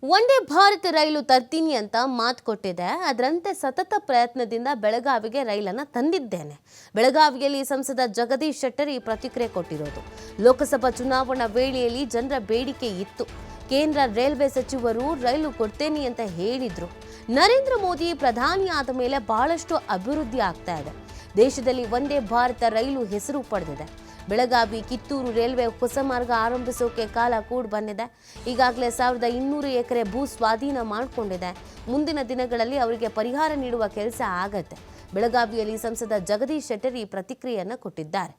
ವಂದೇ ಭಾರತ್ ರೈಲು ತರ್ತೀನಿ ಅಂತ ಮಾತು ಕೊಟ್ಟಿದೆ. ಅದರಂತೆ ಸತತ ಪ್ರಯತ್ನದಿಂದ ಬೆಳಗಾವಿಗೆ ರೈಲನ್ನು ತಂದಿದ್ದೇನೆ. ಬೆಳಗಾವಿಯಲ್ಲಿ ಸಂಸದ ಜಗದೀಶ್ ಶೆಟ್ಟರ್ ಈ ಪ್ರತಿಕ್ರಿಯೆ ಕೊಟ್ಟಿರೋದು. ಲೋಕಸಭಾ ಚುನಾವಣಾ ವೇಳೆಯಲ್ಲಿ ಜನರ ಬೇಡಿಕೆ ಇತ್ತು. ಕೇಂದ್ರ ರೈಲ್ವೆ ಸಚಿವರು ರೈಲು ಕೊಡ್ತೇನೆ ಅಂತ ಹೇಳಿದ್ರು. ನರೇಂದ್ರ ಮೋದಿ ಪ್ರಧಾನಿ ಆದ ಮೇಲೆ ಬಹಳಷ್ಟು ಅಭಿವೃದ್ಧಿ ಆಗ್ತಾ ಇದೆ. ದೇಶದಲ್ಲಿ ವಂದೇ ಭಾರತ ರೈಲು ಹೆಸರು ಪಡೆದಿದೆ. ಬೆಳಗಾವಿ ಕಿತ್ತೂರು ರೈಲ್ವೆ ಹೊಸ ಮಾರ್ಗ ಆರಂಭಿಸೋಕೆ ಕಾಲ ಕೂಡ ಬಂದಿದೆ. ಈಗಾಗಲೇ 1200 ಎಕರೆ ಭೂ ಸ್ವಾಧೀನ ಮಾಡಿಕೊಂಡಿದೆ. ಮುಂದಿನ ದಿನಗಳಲ್ಲಿ ಅವರಿಗೆ ಪರಿಹಾರ ನೀಡುವ ಕೆಲಸ ಆಗತ್ತೆ. ಬೆಳಗಾವಿಯಲ್ಲಿ ಸಂಸದ ಜಗದೀಶ್ ಶೆಟ್ಟರ್ ಈ ಪ್ರತಿಕ್ರಿಯೆಯನ್ನು ಕೊಟ್ಟಿದ್ದಾರೆ.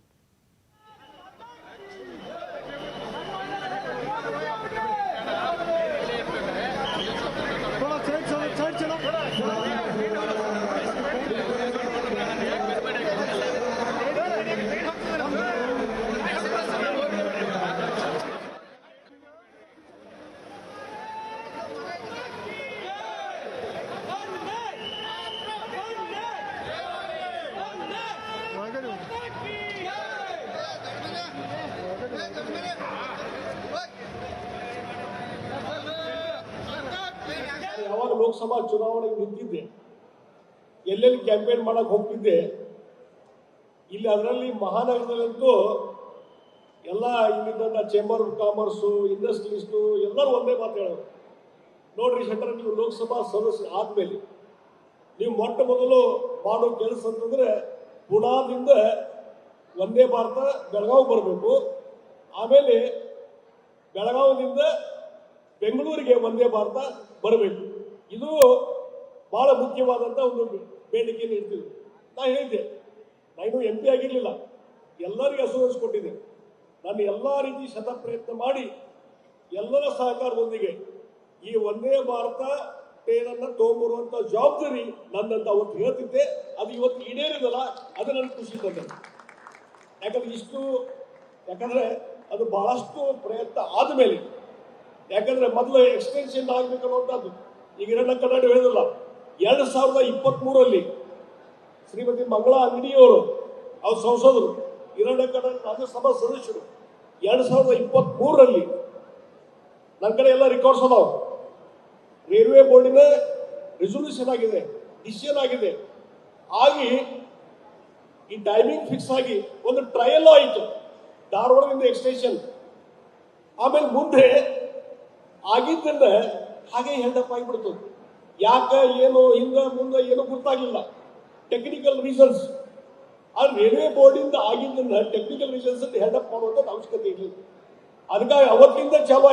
ಯಾವಾಗ ಲೋಕಸಭಾ ಚುನಾವಣೆಗೆ ನಿಂತಿದ್ದೆ, ಎಲ್ಲೆಲ್ಲಿ ಕ್ಯಾಂಪೇನ್ ಮಾಡಕ್ ಹೋಗ್ತಿದ್ದೆ, ಇಲ್ಲಿ ಅದರಲ್ಲಿ ಮಹಾನಗರದಲ್ಲಂತೂ ಎಲ್ಲ ಇಲ್ಲಿದ್ದ ಚೇಂಬರ್ ಆಫ್ ಕಾಮರ್ಸು, ಇಂಡಸ್ಟ್ರಿಯಲಿಸ್ಟು ಎಲ್ಲರೂ ಒಂದೇ ಮಾತು ಹೇಳೋರು. ನೋಡ್ರಿ ಶೆಟ್ಟರ್, ನೀವು ಲೋಕಸಭಾ ಸದಸ್ಯ ಆದ್ಮೇಲೆ ನೀವು ಮೊಟ್ಟ ಮೊದಲು ಮಾಡೋ ಕೆಲಸ ಅಂತಂದ್ರೆ ಪುಣಾದಿಂದ ವಂದೇ ಭಾರತ ಬೆಳಗಾವಿ ಬರಬೇಕು. ಆಮೇಲೆ ಬೆಳಗಾವಿಯಿಂದ ಬೆಂಗಳೂರಿಗೆ ವಂದೇ ಭಾರತ ಬರಬೇಕು. ಇದು ಬಹಳ ಮುಖ್ಯವಾದಂಥ ಒಂದು ಬೇಡಿಕೆಯನ್ನು ಇರ್ತೀವಿ. ನಾ ಹೇಳಿದ್ದೆ, ನಾನು MP ಆಗಿರಲಿಲ್ಲ, ಎಲ್ಲರಿಗೂ ಅಸೂರೆನ್ಸ್ ಕೊಟ್ಟಿದ್ದೆ. ನಾನು ಎಲ್ಲ ರೀತಿ ಶತಪ್ರಯತ್ನ ಮಾಡಿ ಎಲ್ಲರ ಸಹಕಾರದೊಂದಿಗೆ ಈ ವಂದೇ ಭಾರತ ಟ್ರೈನನ್ನು ತಗೊಂಡ್ಬರುವಂಥ ಜವಾಬ್ದಾರಿ ನನ್ನಂತ ಅವತ್ತು ಹೇಳ್ತಿದ್ದೆ. ಅದು ಇವತ್ತು ಈಡೇರಿದಲ್ಲ, ಅದು ನನಗೆ ಖುಷಿ ತಂದೆ. ಯಾಕಂದ್ರೆ ಅದು ಬಹಳಷ್ಟು ಪ್ರಯತ್ನ ಆದಮೇಲೆ, ಯಾಕಂದ್ರೆ ಮೊದಲು ಎಕ್ಸ್ಟೆನ್ಷನ್ ಆಗ್ಬೇಕನ್ನುವಂಥದ್ದು ಈಗ ಹಿರಣ್ಣ ಕನ್ನಡ ಹೇಳಿದಲ್ಲ, 2023 ಶ್ರೀಮತಿ ಮಂಗಳಾ ಅಂಗಡಿಯವರು, ಅವ್ರ ಸಂಸದರು, ಹಿರಣ್ಣ ಕನ್ನಡ ರಾಜ್ಯಸಭಾ ಸದಸ್ಯರು 2023 ನನ್ನ ಕಡೆ ಎಲ್ಲ ರೆಕಾರ್ಡ್ಸ್ ಅದಾವ. ರೈಲ್ವೆ ಬೋರ್ಡಿನ ರೆಸೊಲ್ಯೂಷನ್ ಆಗಿದೆ, ಡಿಸಿಷನ್ ಆಗಿದೆ. ಆಗಿ ಈ ಟೈಮಿಂಗ್ ಫಿಕ್ಸ್ ಆಗಿ ಒಂದು ಟ್ರಯಲ್ ಆಯಿತು, ಧಾರವಾಡದಿಂದ ಎಕ್ಸ್ಟೆನ್ಷನ್. ಆಮೇಲೆ ಮುಂದೆ ಆಗಿದ್ದನ್ನ ಹಾಗೆ ಹೆಲ್ಡಪ್ ಆಗಿಬಿಡ್ತು. ಯಾಕೆ ಏನು ಹಿಂದೆ ಮುಂದೆ ಏನು ಗೊತ್ತಾಗಲಿಲ್ಲ, ಟೆಕ್ನಿಕಲ್ ರೀಸನ್ಸ್. ಆ ರೈಲ್ವೆ ಬೋರ್ಡಿಂದ ಆಗಿದ್ದನ್ನ ಟೆಕ್ನಿಕಲ್ ರೀಸನ್ಸ್ ಹೆಲ್ಡಪ್ ಮಾಡುವಂಥದ್ದು ಅವಶ್ಯಕತೆ ಇರಲಿಲ್ಲ. ಅದಕ್ಕಾಗಿ ಅವತ್ತಿಂದ ಚಾಲು